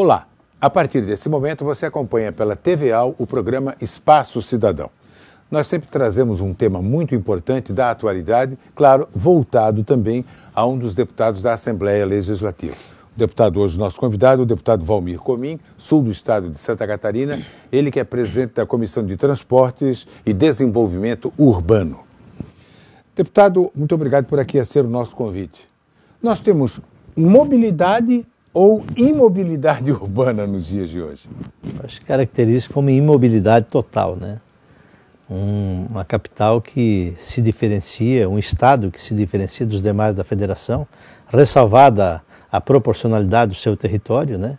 Olá! A partir desse momento você acompanha pela TVAL o programa Espaço Cidadão. Nós sempre trazemos um tema muito importante da atualidade, claro, voltado também a um dos deputados da Assembleia Legislativa. O deputado hoje, nosso convidado, o deputado Valmir Comim, sul do estado de Santa Catarina, ele que é presidente da Comissão de Transportes e Desenvolvimento Urbano. Deputado, muito obrigado por aqui aceito o nosso convite. Nós temos mobilidade ou imobilidade urbana nos dias de hoje? Acho que caracteriza como imobilidade total, né? Uma capital que se diferencia, um estado que se diferencia dos demais da federação, ressalvada a proporcionalidade do seu território, né?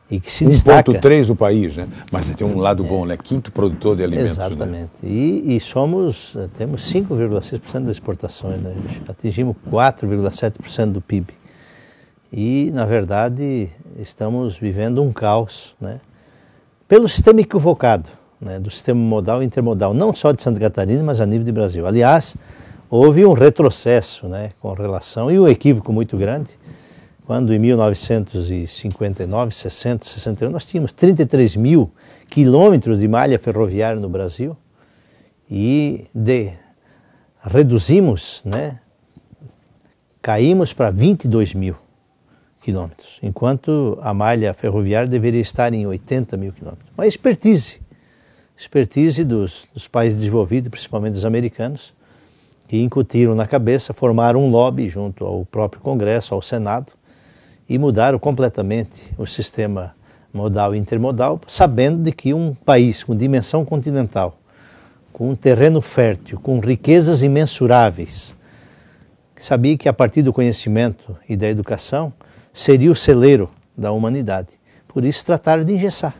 E que se destaca. 1,3 o país, né? Mas tem um lado bom, né? Quinto produtor de alimentos. Exatamente. Né? E temos 5,6% das exportações, né? Atingimos 4,7% do PIB. E, na verdade, estamos vivendo um caos, né? Pelo sistema equivocado, né? Do sistema modal e intermodal, não só de Santa Catarina, mas a nível de Brasil. Aliás, houve um retrocesso, né? Com relação, e um equívoco muito grande, quando em 1959, 60, 61, nós tínhamos 33 mil quilômetros de malha ferroviária no Brasil e reduzimos, né? Caímos para 22 mil quilômetros, enquanto a malha ferroviária deveria estar em 80 mil quilômetros. Uma expertise dos países desenvolvidos, principalmente dos americanos, que incutiram na cabeça, formaram um lobby junto ao próprio Congresso, ao Senado, e mudaram completamente o sistema modal e intermodal, sabendo de que um país com dimensão continental, com um terreno fértil, com riquezas imensuráveis, sabia que a partir do conhecimento e da educação seria o celeiro da humanidade. Por isso trataram de engessar.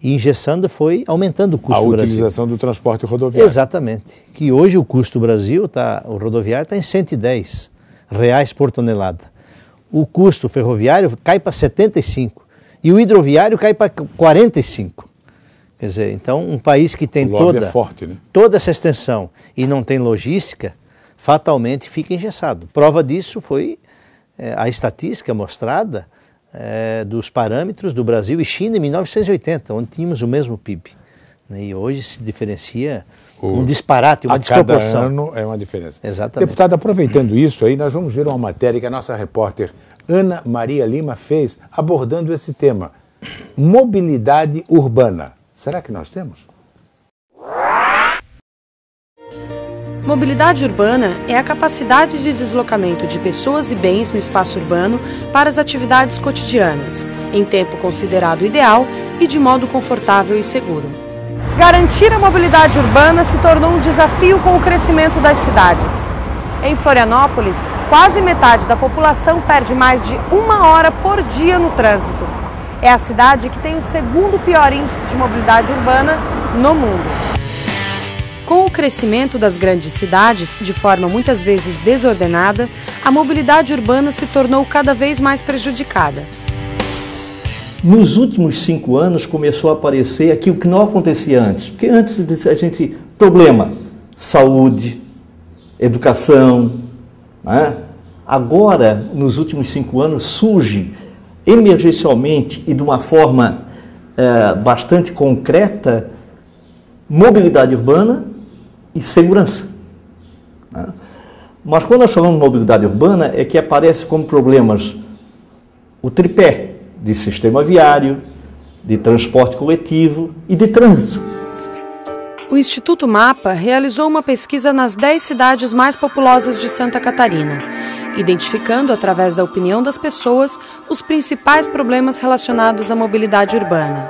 E engessando foi aumentando o custo do Brasil. A utilização do transporte rodoviário. Exatamente. Que hoje o custo do Brasil, o rodoviário está em R$110 por tonelada. O custo ferroviário cai para 75 e o hidroviário cai para 45. Quer dizer, então um país que tem toda essa extensão e não tem logística, fatalmente fica engessado. Prova disso foi a estatística mostrada dos parâmetros do Brasil e China em 1980, onde tínhamos o mesmo PIB. E hoje se diferencia um disparate, uma desproporção. Cada ano é uma diferença. Exatamente. Deputado, aproveitando isso aí, nós vamos ver uma matéria que a nossa repórter Ana Maria Lima fez abordando esse tema. Mobilidade urbana. Será que nós temos? Mobilidade urbana é a capacidade de deslocamento de pessoas e bens no espaço urbano para as atividades cotidianas, em tempo considerado ideal e de modo confortável e seguro. Garantir a mobilidade urbana se tornou um desafio com o crescimento das cidades. Em Florianópolis, quase metade da população perde mais de 1 hora por dia no trânsito. É a cidade que tem o segundo pior índice de mobilidade urbana no mundo. Com o crescimento das grandes cidades, de forma muitas vezes desordenada, a mobilidade urbana se tornou cada vez mais prejudicada. Nos últimos 5 anos começou a aparecer aquilo que não acontecia antes. Porque antes a gente... Problema, saúde, educação, né? Agora, nos últimos 5 anos, surge emergencialmente e de uma forma bastante concreta mobilidade urbana e segurança. Né? Mas quando nós falamos de mobilidade urbana é que aparece como problemas o tripé de sistema viário, de transporte coletivo e de trânsito. O Instituto Mapa realizou uma pesquisa nas 10 cidades mais populosas de Santa Catarina, identificando, através da opinião das pessoas, os principais problemas relacionados à mobilidade urbana.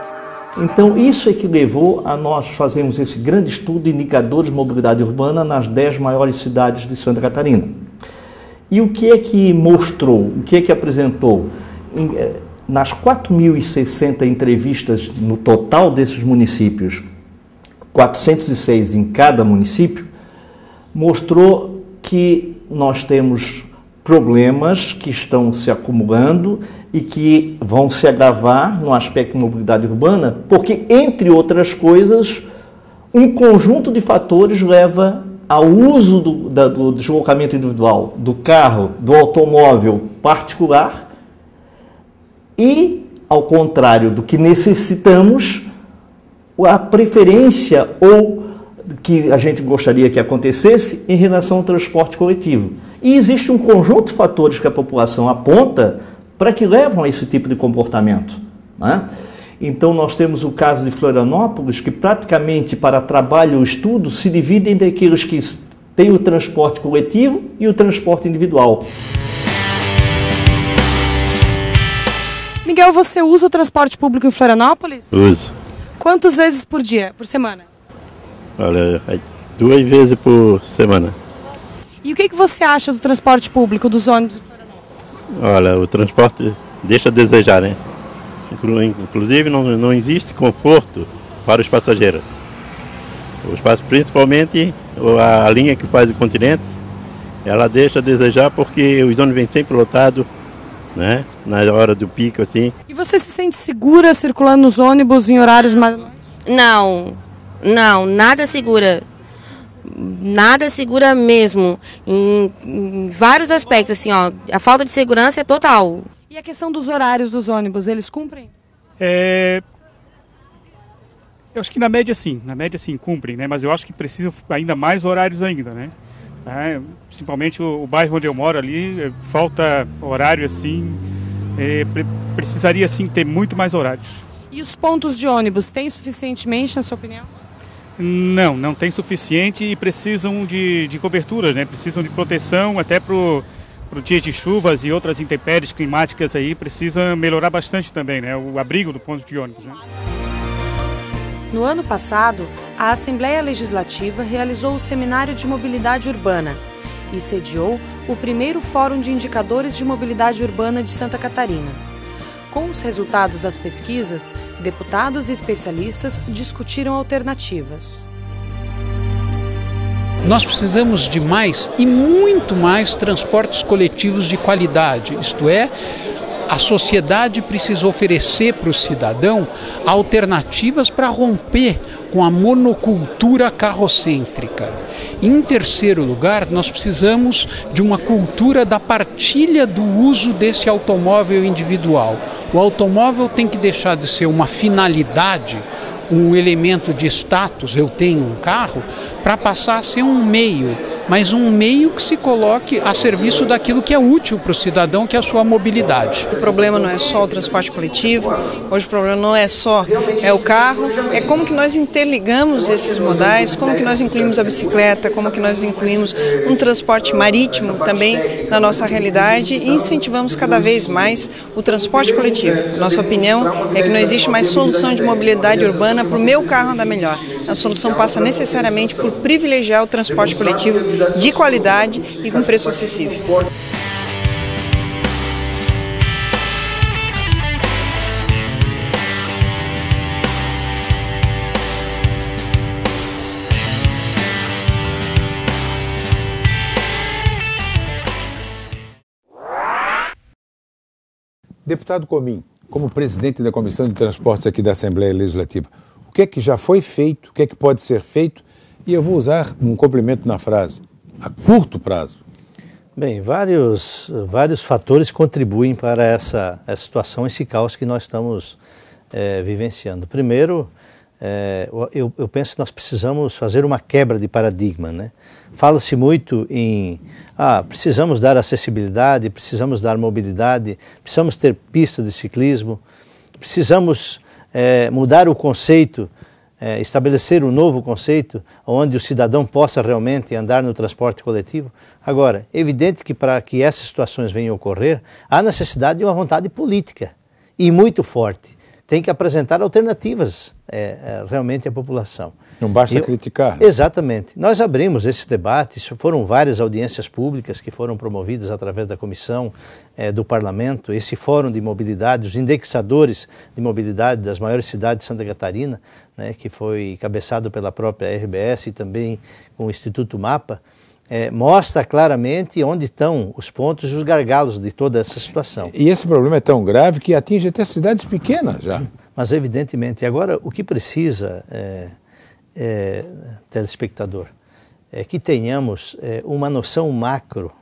Então, isso é que levou a nós fazermos esse grande estudo de indicadores de mobilidade urbana nas 10 maiores cidades de Santa Catarina. E o que é que mostrou, o que é que apresentou? Nas 4.060 entrevistas no total desses municípios, 406 em cada município, mostrou que nós temos problemas que estão se acumulando e que vão se agravar no aspecto de mobilidade urbana, porque, entre outras coisas, um conjunto de fatores leva ao uso do deslocamento individual, do carro, do automóvel particular e ao contrário do que necessitamos, a preferência ou que a gente gostaria que acontecesse em relação ao transporte coletivo. E existe um conjunto de fatores que a população aponta para que levam a esse tipo de comportamento, né? Então, nós temos o caso de Florianópolis, que praticamente para trabalho ou estudo se divide entre aqueles que têm o transporte coletivo e o transporte individual. Miguel, você usa o transporte público em Florianópolis? Uso. Quantas vezes por dia, por semana? Olha, 2 vezes por semana. E o que você acha do transporte público, dos ônibus em Florianópolis? Olha, o transporte deixa a desejar, né? Inclusive não existe conforto para os passageiros. Principalmente a linha que faz o continente, ela deixa a desejar porque os ônibus vêm sempre lotados, né? Na hora do pico, assim. E você se sente segura circulando nos ônibus em horários mais... Não, nada segura. Nada segura mesmo. Em vários aspectos, assim, ó. A falta de segurança é total. E a questão dos horários dos ônibus, eles cumprem? Eu acho que na média sim cumprem, né? Mas eu acho que precisam ainda mais horários ainda, né? Principalmente o bairro onde eu moro ali, falta horário assim, precisaria sim ter muito mais horários. E os pontos de ônibus têm suficientemente, na sua opinião? Não tem suficiente e precisam de cobertura, né? Precisam de proteção até para o dias de chuvas e outras intempéries climáticas aí, precisa melhorar bastante também, né? O abrigo do ponto de ônibus, né? No ano passado, a Assembleia Legislativa realizou o Seminário de Mobilidade Urbana e sediou o primeiro Fórum de Indicadores de Mobilidade Urbana de Santa Catarina. Com os resultados das pesquisas, deputados e especialistas discutiram alternativas. Nós precisamos de mais e muito mais transportes coletivos de qualidade, isto é, a sociedade precisa oferecer para o cidadão alternativas para romper com a monocultura carrocêntrica. Em terceiro lugar, nós precisamos de uma cultura da partilha do uso desse automóvel individual. O automóvel tem que deixar de ser uma finalidade, um elemento de status, eu tenho um carro, para passar a ser um meio, mas um meio que se coloque a serviço daquilo que é útil para o cidadão, que é a sua mobilidade. O problema não é só o transporte coletivo, hoje o problema não é só o carro, é como que nós interligamos esses modais, como que nós incluímos a bicicleta, como que nós incluímos um transporte marítimo também na nossa realidade e incentivamos cada vez mais o transporte coletivo. Nossa opinião é que não existe mais solução de mobilidade urbana para o meu carro andar melhor. A solução passa necessariamente por privilegiar o transporte coletivo de qualidade e com preço acessível. Deputado Comim, como presidente da Comissão de Transportes aqui da Assembleia Legislativa, o que é que já foi feito, o que é que pode ser feito? E eu vou usar um complemento na frase, a curto prazo. Bem, vários fatores contribuem para essa situação, esse caos que nós estamos vivenciando. Primeiro, eu penso que nós precisamos fazer uma quebra de paradigma, né? Fala-se muito em precisamos dar acessibilidade, precisamos dar mobilidade, precisamos ter pistas de ciclismo, precisamos mudar o conceito, estabelecer um novo conceito onde o cidadão possa realmente andar no transporte coletivo. Agora, é evidente que para que essas situações venham a ocorrer, há necessidade de uma vontade política e muito forte. Tem que apresentar alternativas realmente à população. Não basta criticar. Exatamente. Nós abrimos esse debate, foram várias audiências públicas que foram promovidas através da comissão do Parlamento, esse fórum de mobilidade, os indexadores de mobilidade das maiores cidades de Santa Catarina, né, que foi cabeçado pela própria RBS e também com o Instituto Mapa, mostra claramente onde estão os pontos e os gargalos de toda essa situação. E esse problema é tão grave que atinge até cidades pequenas já. Mas evidentemente, agora o que precisa, telespectador, é que tenhamos uma noção macro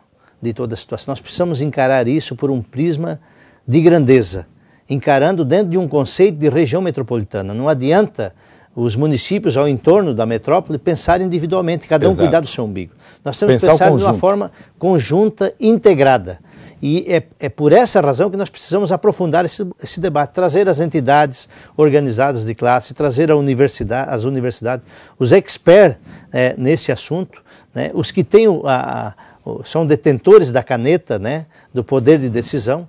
de toda a situação. Nós precisamos encarar isso por um prisma de grandeza, encarando dentro de um conceito de região metropolitana. Não adianta os municípios ao entorno da metrópole pensarem individualmente, cada um cuidar do seu umbigo. Nós temos que pensar de uma forma conjunta, integrada. E é por essa razão que nós precisamos aprofundar esse debate, trazer as entidades organizadas de classe, trazer as universidades, os experts nesse assunto, né, os que têm são detentores da caneta, né, do poder de decisão,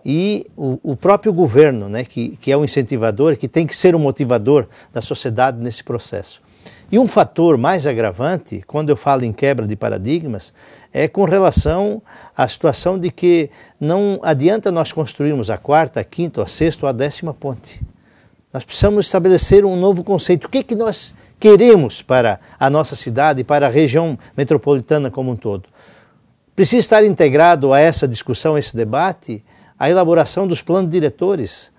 e o próprio governo, né, que é o incentivador, que tem que ser o motivador da sociedade nesse processo. E um fator mais agravante, quando eu falo em quebra de paradigmas, é com relação à situação de que não adianta nós construirmos a 4ª, a 5ª, a 6ª ou a 10ª ponte. Nós precisamos estabelecer um novo conceito. O que nós queremos para a nossa cidade e para a região metropolitana como um todo? Precisa estar integrado a essa discussão, a esse debate, a elaboração dos planos diretores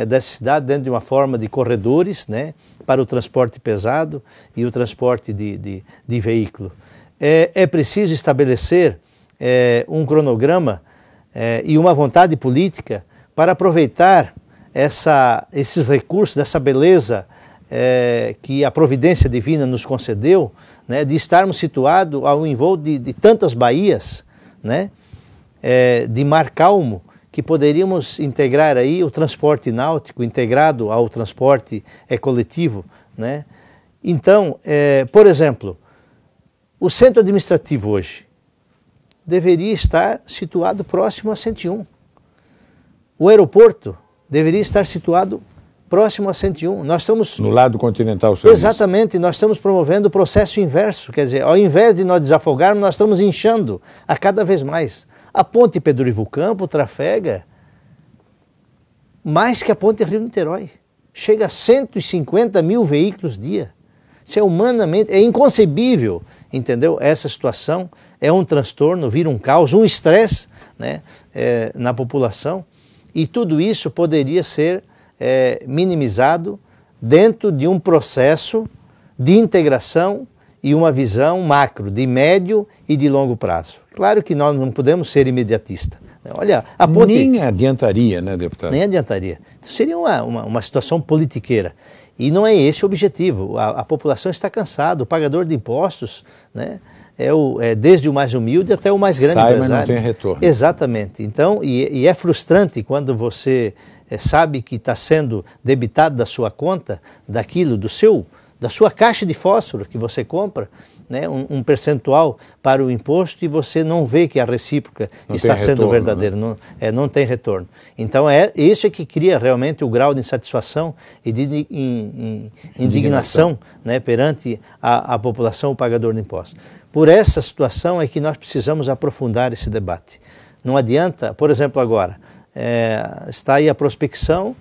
dessa cidade dentro de uma forma de corredores, né, para o transporte pesado e o transporte de veículo. É preciso estabelecer um cronograma e uma vontade política para aproveitar esses recursos, dessa beleza que a providência divina nos concedeu, né, de estarmos situados ao envolto de tantas baías, né, de mar calmo, que poderíamos integrar aí o transporte náutico integrado ao transporte coletivo, né? Então, por exemplo, o centro administrativo hoje deveria estar situado próximo a 101. O aeroporto deveria estar situado próximo a 101. Nós estamos... No lado continental. Exatamente, nós estamos promovendo o processo inverso, quer dizer, ao invés de nós desafogarmos, nós estamos inchando a cada vez mais. A ponte Pedro Ivo Campo trafega mais que a ponte Rio-Niterói. Chega a 150 mil veículos dia. Isso é inconcebível, entendeu? Essa situação é um transtorno, vira um caos, um estresse, né, na população. E tudo isso poderia ser minimizado dentro de um processo de integração e uma visão macro, de médio e de longo prazo. Claro que nós não podemos ser imediatistas. Olha, a ponte... Nem adiantaria, né, deputado? Nem adiantaria. Então, seria uma situação politiqueira. E não é esse o objetivo. A população está cansada, o pagador de impostos, né, desde o mais humilde até o mais grande empresário. Mas não tem retorno. Exatamente. Então, e é frustrante quando você sabe que está sendo debitado da sua conta, daquilo, da sua caixa de fósforo que você compra, né, um percentual para o imposto, e você não vê que a recíproca está sendo verdadeira, né? Não tem retorno. Então isso é que cria realmente o grau de insatisfação e de indignação, né, perante a população, o pagador de impostos. Por essa situação é que nós precisamos aprofundar esse debate. Não adianta, por exemplo, agora, está aí a prospecção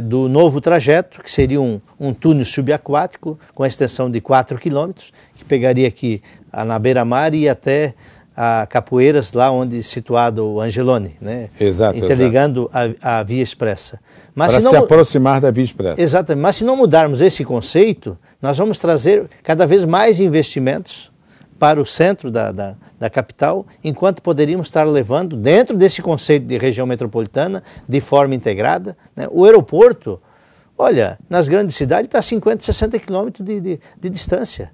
do novo trajeto, que seria um túnel subaquático com a extensão de 4 quilômetros, que pegaria aqui na beira-mar e até a Capoeiras, lá onde é situado o Angeloni, né? Exato, interligando a via expressa. Mas para se aproximar da via expressa. Exatamente, mas se não mudarmos esse conceito, nós vamos trazer cada vez mais investimentos para o centro da capital, enquanto poderíamos estar levando, dentro desse conceito de região metropolitana, de forma integrada, né? O aeroporto, olha, nas grandes cidades está a 50, 60 quilômetros de distância.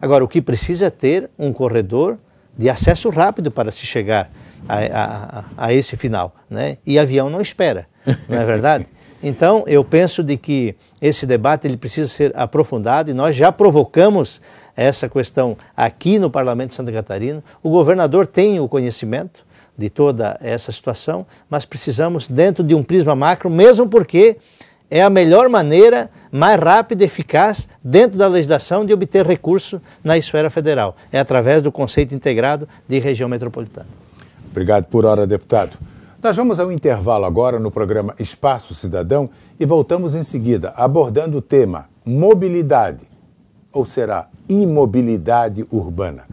Agora, o que precisa é ter um corredor de acesso rápido para se chegar a esse final, né? E avião não espera, não é verdade? Então, eu penso de que esse debate ele precisa ser aprofundado, e nós já provocamos essa questão aqui no Parlamento de Santa Catarina. O governador tem o conhecimento de toda essa situação, mas precisamos dentro de um prisma macro, mesmo porque é a melhor maneira, mais rápida e eficaz, dentro da legislação, de obter recurso na esfera federal. É através do conceito integrado de região metropolitana. Obrigado por hora, deputado. Nós vamos ao intervalo agora no programa Espaço Cidadão e voltamos em seguida abordando o tema mobilidade, ou será imobilidade urbana.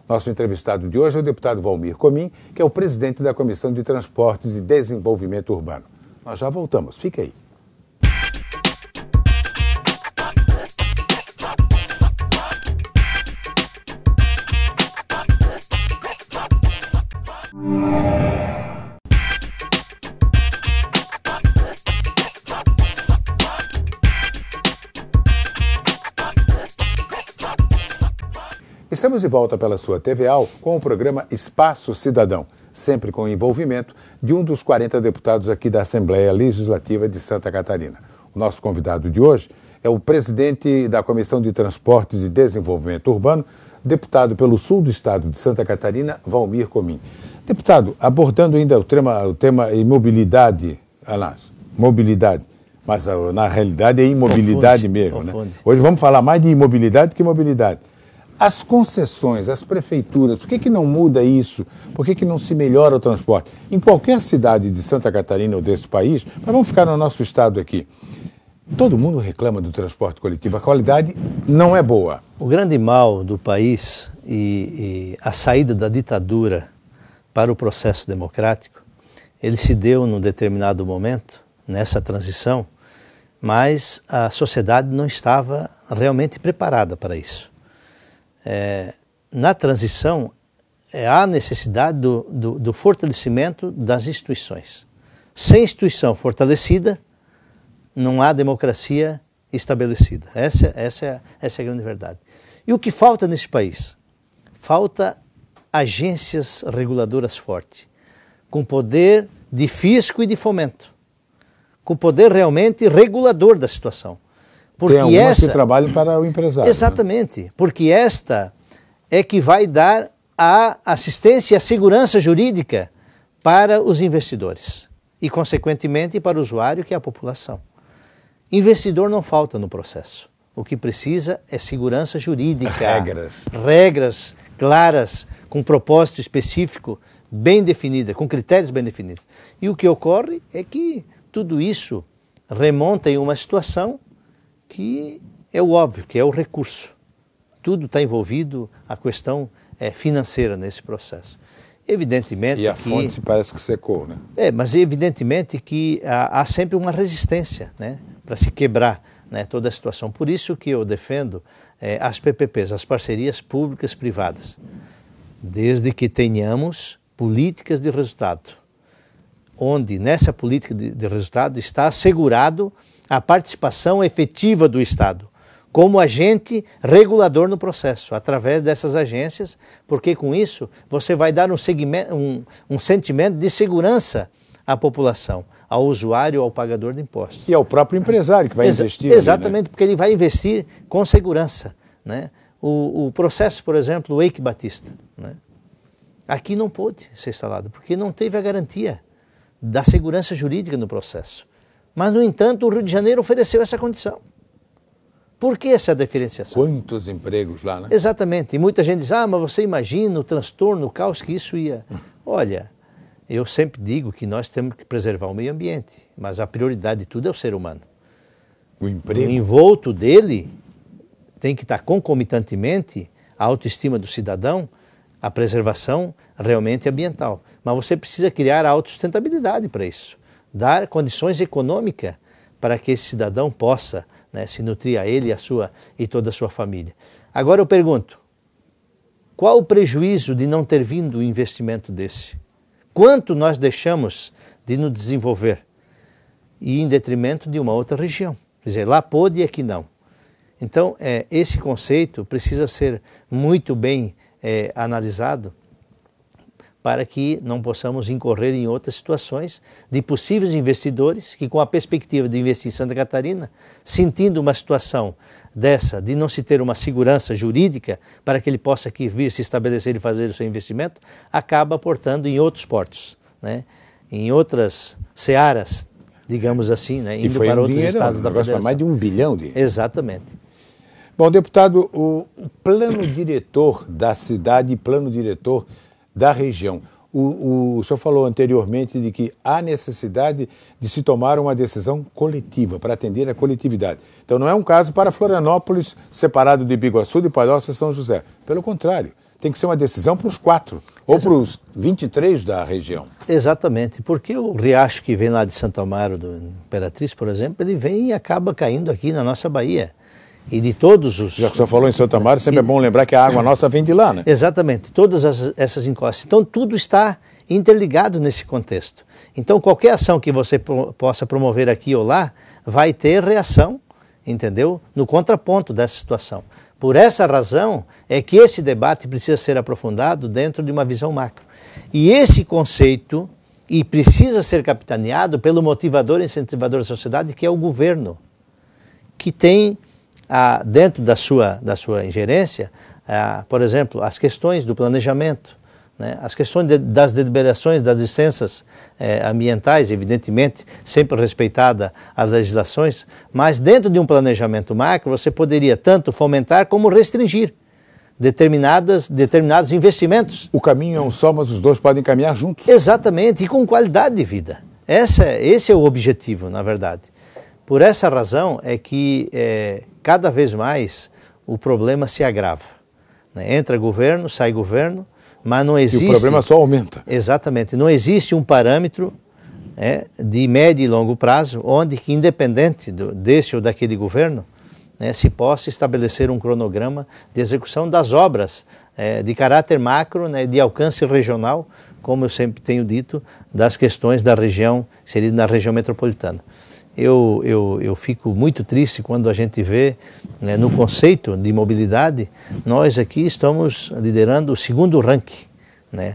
Nosso entrevistado de hoje é o deputado Valmir Comim, que é o presidente da Comissão de Transportes e Desenvolvimento Urbano. Nós já voltamos, fique aí. Estamos de volta pela sua TVAL com o programa Espaço Cidadão, sempre com o envolvimento de um dos 40 deputados aqui da Assembleia Legislativa de Santa Catarina. O nosso convidado de hoje é o presidente da Comissão de Transportes e Desenvolvimento Urbano, deputado pelo sul do estado de Santa Catarina, Valmir Comim. Deputado, abordando ainda o tema imobilidade, mobilidade, mas na realidade é imobilidade mesmo, né? Hoje vamos falar mais de imobilidade que mobilidade. As concessões, as prefeituras, por que não muda isso? Por que não se melhora o transporte? Em qualquer cidade de Santa Catarina ou desse país, mas vamos ficar no nosso estado aqui, todo mundo reclama do transporte coletivo, a qualidade não é boa. O grande mal do país e a saída da ditadura para o processo democrático, ele se deu num determinado momento, nessa transição, mas a sociedade não estava realmente preparada para isso. Na transição, há necessidade do fortalecimento das instituições. Sem instituição fortalecida, não há democracia estabelecida. Essa é a grande verdade. E o que falta nesse país? Falta agências reguladoras fortes, com poder de fisco e de fomento, com poder realmente regulador da situação. Porque tem algumas que trabalham para o empresário. Exatamente, né? Porque esta é que vai dar a assistência e a segurança jurídica para os investidores e, consequentemente, para o usuário, que é a população. Investidor não falta no processo. O que precisa é segurança jurídica. Regras claras, com propósito específico, bem definida, com critérios bem definidos. E o que ocorre é que tudo isso remonta em uma situação que é o óbvio, que é o recurso. Tudo está envolvido a questão financeira nesse processo. Evidentemente e a fonte parece que secou, né? Mas evidentemente que há sempre uma resistência, né, para se quebrar, né, toda a situação. Por isso que eu defendo as PPPs, as parcerias públicas privadas, desde que tenhamos políticas de resultado, onde nessa política de resultado está assegurado a participação efetiva do Estado, como agente regulador no processo, através dessas agências, porque com isso você vai dar um sentimento de segurança à população, ao usuário, ao pagador de impostos. E ao próprio empresário que vai investir. Exatamente, ali, né? Porque ele vai investir com segurança, né? O processo, por exemplo, o Eike Batista, né? Aqui não pôde ser instalado, porque não teve a garantia da segurança jurídica no processo. Mas, no entanto, o Rio de Janeiro ofereceu essa condição. Por que essa diferenciação? Quantos empregos lá, né? Exatamente. E muita gente diz, mas você imagina o transtorno, o caos que isso ia... Olha, eu sempre digo que nós temos que preservar o meio ambiente, mas a prioridade de tudo é o ser humano. O emprego? O envolto dele tem que estar concomitantemente a autoestima do cidadão, a preservação realmente ambiental. Mas você precisa criar a autossustentabilidade para isso. Dar condições econômicas para que esse cidadão possa, né, se nutrir a ele e toda a sua família. Agora eu pergunto, qual o prejuízo de não ter vindo um investimento desse? Quanto nós deixamos de nos desenvolver? E em detrimento de uma outra região. Quer dizer, lá pôde e aqui não. Então, esse conceito precisa ser muito bem analisado, para que não possamos incorrer em outras situações de possíveis investidores que, com a perspectiva de investir em Santa Catarina, sentindo uma situação dessa, de não se ter uma segurança jurídica para que ele possa aqui vir se estabelecer e fazer o seu investimento, acaba aportando em outros portos, né? Em outras searas, digamos assim, né? Indo para outros estados da federação. Mais de 1 bilhão de... Exatamente. Bom, deputado, o plano diretor da cidade e plano diretor da região. O senhor falou anteriormente de que há necessidade de se tomar uma decisão coletiva, para atender a coletividade. Então não é um caso para Florianópolis, separado de Biguaçu, de Palhoça e São José. Pelo contrário, tem que ser uma decisão para os 4, ou para os 23 da região. Exatamente, porque o riacho que vem lá de Santo Amaro, do Imperatriz, por exemplo, ele vem e acaba caindo aqui na nossa Bahia. E de todos os... Já que o senhor falou em Santo Amaro, sempre é bom lembrar que a água nossa vem de lá, né? Exatamente, todas essas encostas. Então, tudo está interligado nesse contexto. Então, qualquer ação que você possa promover aqui ou lá, vai ter reação, entendeu? No contraponto dessa situação. Por essa razão é que esse debate precisa ser aprofundado dentro de uma visão macro. E esse conceito precisa ser capitaneado pelo motivador e incentivador da sociedade, que é o governo, que tem, dentro da sua ingerência, por exemplo, as questões do planejamento, né, as questões das deliberações das licenças ambientais, evidentemente, sempre respeitada as legislações, mas dentro de um planejamento macro você poderia tanto fomentar como restringir determinados investimentos. O caminho é um só, mas os dois podem caminhar juntos. Exatamente, e com qualidade de vida. Esse é o objetivo, na verdade. Por essa razão é que cada vez mais o problema se agrava. Né? Entra governo, sai governo, mas não existe... E o problema só aumenta. Exatamente. Não existe um parâmetro de médio e longo prazo onde, que independente desse ou daquele governo, se possa estabelecer um cronograma de execução das obras de caráter macro, de alcance regional, como eu sempre tenho dito, das questões da região, inserida na região metropolitana. Eu fico muito triste quando a gente vê, no conceito de mobilidade, nós aqui estamos liderando o segundo ranking,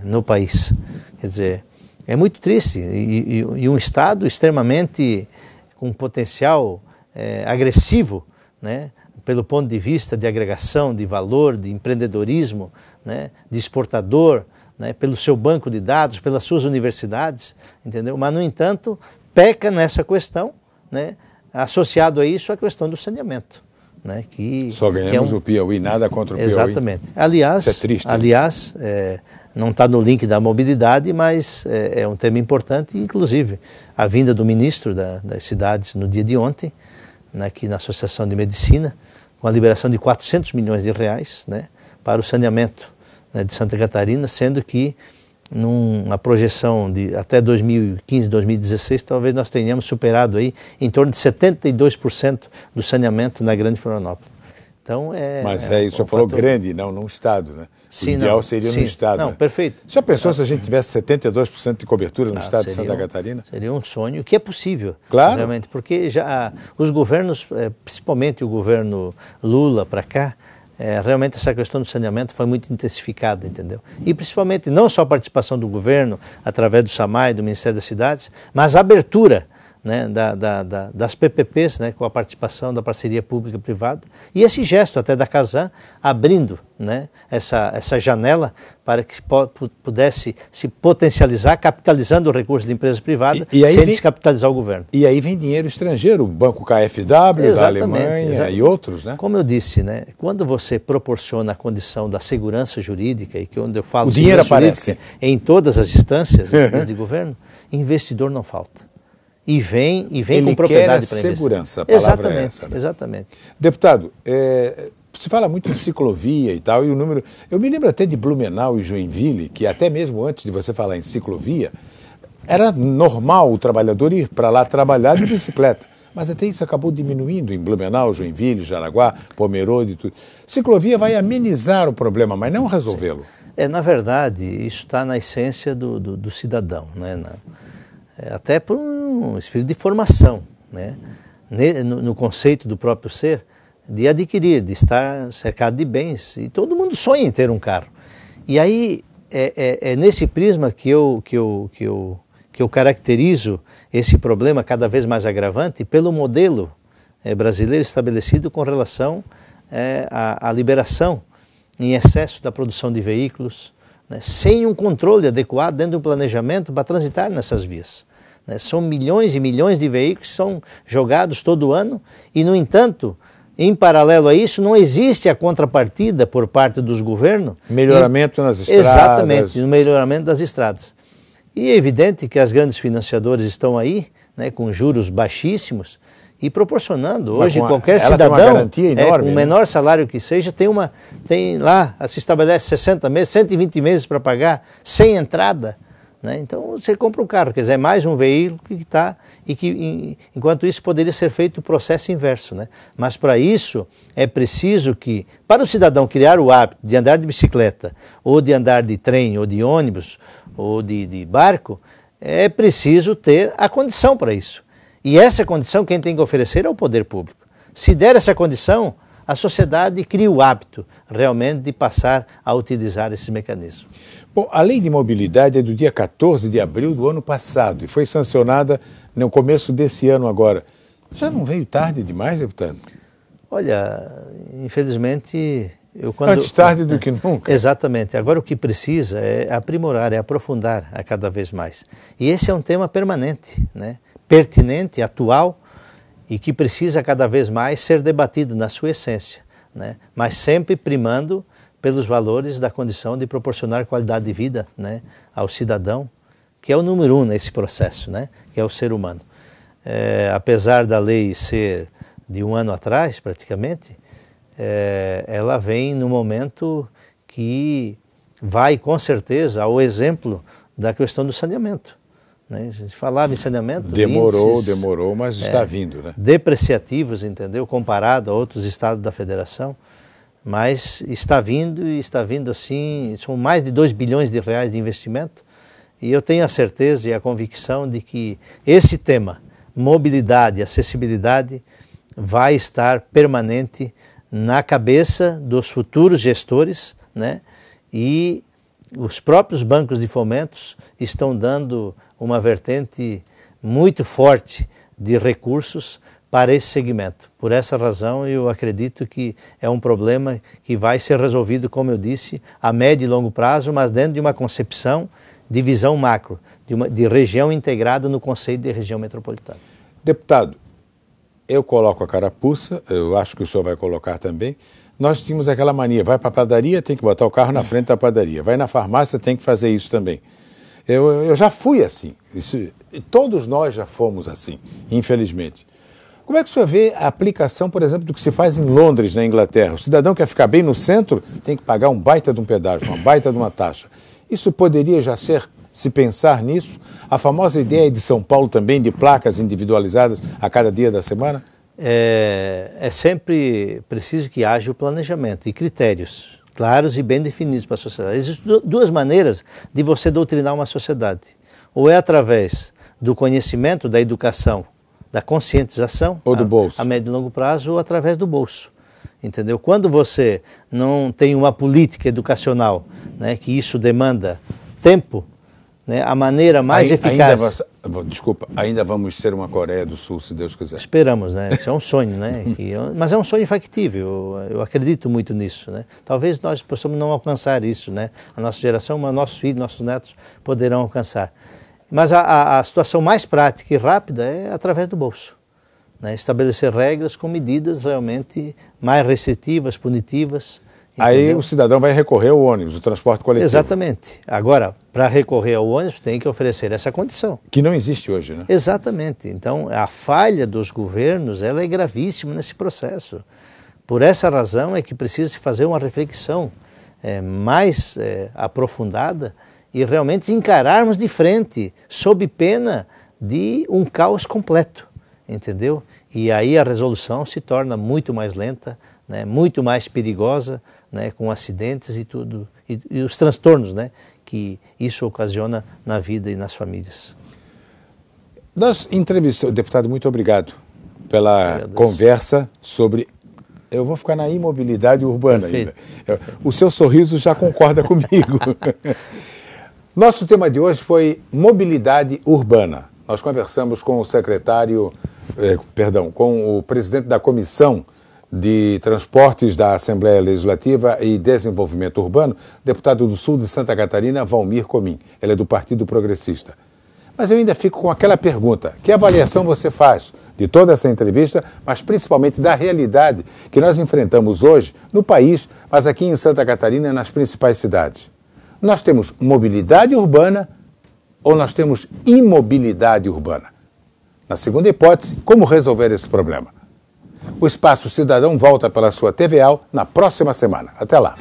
no país. Quer dizer, é muito triste e um Estado extremamente com potencial agressivo, pelo ponto de vista de agregação, de valor, de empreendedorismo, de exportador, pelo seu banco de dados, pelas suas universidades, entendeu? Mas, no entanto, peca nessa questão, associado a isso a questão do saneamento. Que só ganhamos o Piauí, nada contra o Piauí. Exatamente. Aliás, isso é triste, aliás, não está no link da mobilidade, mas é um tema importante, inclusive a vinda do ministro das cidades no dia de ontem, aqui na Associação de Medicina, com a liberação de 400 milhões de reais para o saneamento de Santa Catarina, sendo que numa projeção de até 2015, 2016, talvez nós tenhamos superado aí em torno de 72% do saneamento na Grande Florianópolis. Então, Mas o senhor falou grande, não num estado, né? Sim, o ideal seria no estado. Não, né? Perfeito. Já pensou se a gente tivesse 72% de cobertura no estado de Santa Catarina? Seria um sonho, que é possível. Claro. Realmente, porque já os governos, principalmente o governo Lula para cá, realmente essa questão do saneamento foi muito intensificada, entendeu? E principalmente não só a participação do governo, através do SAMAI, do Ministério das Cidades, mas a abertura das PPPs, com a participação da parceria pública-privada, e esse gesto até da Casan abrindo essa janela para que pudesse se potencializar, capitalizando o recurso de empresas privadas, sem descapitalizar o governo. E aí vem dinheiro estrangeiro, o Banco KfW, da Alemanha e outros, né? Como eu disse, quando você proporciona a condição da segurança jurídica, e que onde eu falo o dinheiro aparece em todas as instâncias de governo, investidor não falta. E vem com propriedade para investir. Segurança, a palavra exatamente, é essa. Né? Exatamente. Deputado, se fala muito em ciclovia e tal, e o número... Eu me lembro até de Blumenau e Joinville, que até mesmo antes de você falar em ciclovia, era normal o trabalhador ir para lá trabalhar de bicicleta. Mas até isso acabou diminuindo em Blumenau, Joinville, Jaraguá, Pomerode e tudo. Ciclovia vai amenizar o problema, mas não resolvê-lo. Na verdade, isso está na essência do cidadão, até por um espírito de formação, no conceito do próprio ser, de adquirir, de estar cercado de bens, e todo mundo sonha em ter um carro. E aí é nesse prisma que eu caracterizo esse problema cada vez mais agravante pelo modelo brasileiro estabelecido com relação à liberação em excesso da produção de veículos, sem um controle adequado dentro do planejamento para transitar nessas vias. São milhões e milhões de veículos que são jogados todo ano e, no entanto, em paralelo a isso, não existe a contrapartida por parte dos governos. Melhoramento nas estradas. Exatamente, no melhoramento das estradas. E é evidente que as grandes financiadoras estão aí, com juros baixíssimos, e proporcionando. Hoje qualquer cidadão, tem uma garantia enorme, com o menor salário que seja, tem lá, se estabelece 60 meses, 120 meses para pagar, sem entrada. Então você compra um carro, quer dizer, é mais um veículo que está, e que enquanto isso poderia ser feito o processo inverso. Mas para isso é preciso que, para o cidadão criar o hábito de andar de bicicleta, ou de andar de trem, ou de ônibus, ou de barco, é preciso ter a condição para isso. E essa condição quem tem que oferecer é o poder público. Se der essa condição, a sociedade cria o hábito realmente de passar a utilizar esses mecanismos. Bom, a lei de mobilidade é do dia 14 de abril do ano passado e foi sancionada no começo desse ano agora. Já não veio tarde demais, deputado? Olha, infelizmente... Antes tarde do que nunca. Exatamente. Agora o que precisa é aprimorar, é aprofundar a cada vez mais. E esse é um tema permanente, né? Pertinente, atual e que precisa cada vez mais ser debatido na sua essência, né? Mas sempre primando pelos valores da condição de proporcionar qualidade de vida, né, ao cidadão, que é o número 1 nesse processo, né? Que é o ser humano. Apesar da lei ser de um ano atrás, praticamente, ela vem no momento que vai, com certeza, ao exemplo da questão do saneamento. Né? A gente falava em saneamento... Demorou, mas está vindo, né? Depreciativos, entendeu? Comparado a outros estados da federação, mas está vindo e está vindo assim, são mais de 2 bilhões de reais de investimento, e eu tenho a certeza e a convicção de que esse tema, mobilidade e acessibilidade, vai estar permanente na cabeça dos futuros gestores, né? E os próprios bancos de fomentos estão dando uma vertente muito forte de recursos para esse segmento. Por essa razão, eu acredito que é um problema que vai ser resolvido, como eu disse, a médio e longo prazo, mas dentro de uma concepção de visão macro, de região integrada no conceito de região metropolitana. Deputado, eu coloco a carapuça, eu acho que o senhor vai colocar também. Nós tínhamos aquela mania, vai para a padaria, tem que botar o carro na frente da padaria. Vai na farmácia, tem que fazer isso também. Eu já fui assim, todos nós já fomos assim, infelizmente. Como é que o senhor vê a aplicação, por exemplo, do que se faz em Londres, na Inglaterra? O cidadão quer ficar bem no centro, tem que pagar um baita de um pedágio, uma baita de uma taxa. Isso poderia já ser, se pensar nisso, a famosa ideia de São Paulo também de placas individualizadas a cada dia da semana? É sempre preciso que haja o planejamento e critérios claros e bem definidos para a sociedade. Existem duas maneiras de você doutrinar uma sociedade. Ou é através do conhecimento, da educação, da conscientização, ou do bolso, a médio e longo prazo, ou através do bolso. Entendeu? Quando você não tem uma política educacional, né, que isso demanda tempo, né, a maneira mais eficaz... Ainda vamos ser uma Coreia do Sul, se Deus quiser. Esperamos, né? Isso é um sonho, né? Mas é um sonho factível, eu acredito muito nisso, né? Talvez nós possamos não alcançar isso, né? A nossa geração, mas nossos filhos, nossos netos poderão alcançar. Mas a situação mais prática e rápida é através do bolso, né? Estabelecer regras com medidas realmente mais restritivas, punitivas. Entendeu? Aí o cidadão vai recorrer ao ônibus, o transporte coletivo. Exatamente. Agora, para recorrer ao ônibus, tem que oferecer essa condição. Que não existe hoje, né? Exatamente. Então, a falha dos governos, ela é gravíssima nesse processo. Por essa razão é que precisa se fazer uma reflexão mais aprofundada e realmente encararmos de frente, sob pena de um caos completo, entendeu? E aí a resolução se torna muito mais lenta, né, muito mais perigosa, né, com acidentes e tudo, e os transtornos, né, que isso ocasiona na vida e nas famílias. Nós entrevistamos, deputado, muito obrigado pela conversa sobre... Eu vou ficar na imobilidade urbana ainda. O seu sorriso já concorda comigo. Nosso tema de hoje foi mobilidade urbana. Nós conversamos com o com o presidente da Comissão de Transportes da Assembleia Legislativa e Desenvolvimento Urbano, deputado do Sul de Santa Catarina, Valmir Comim. Ele é do Partido Progressista. Mas eu ainda fico com aquela pergunta: que avaliação você faz de toda essa entrevista, mas principalmente da realidade que nós enfrentamos hoje no país, mas aqui em Santa Catarina, nas principais cidades? Nós temos mobilidade urbana ou nós temos imobilidade urbana? Na segunda hipótese, como resolver esse problema? O Espaço Cidadão volta pela sua TVAL na próxima semana. Até lá.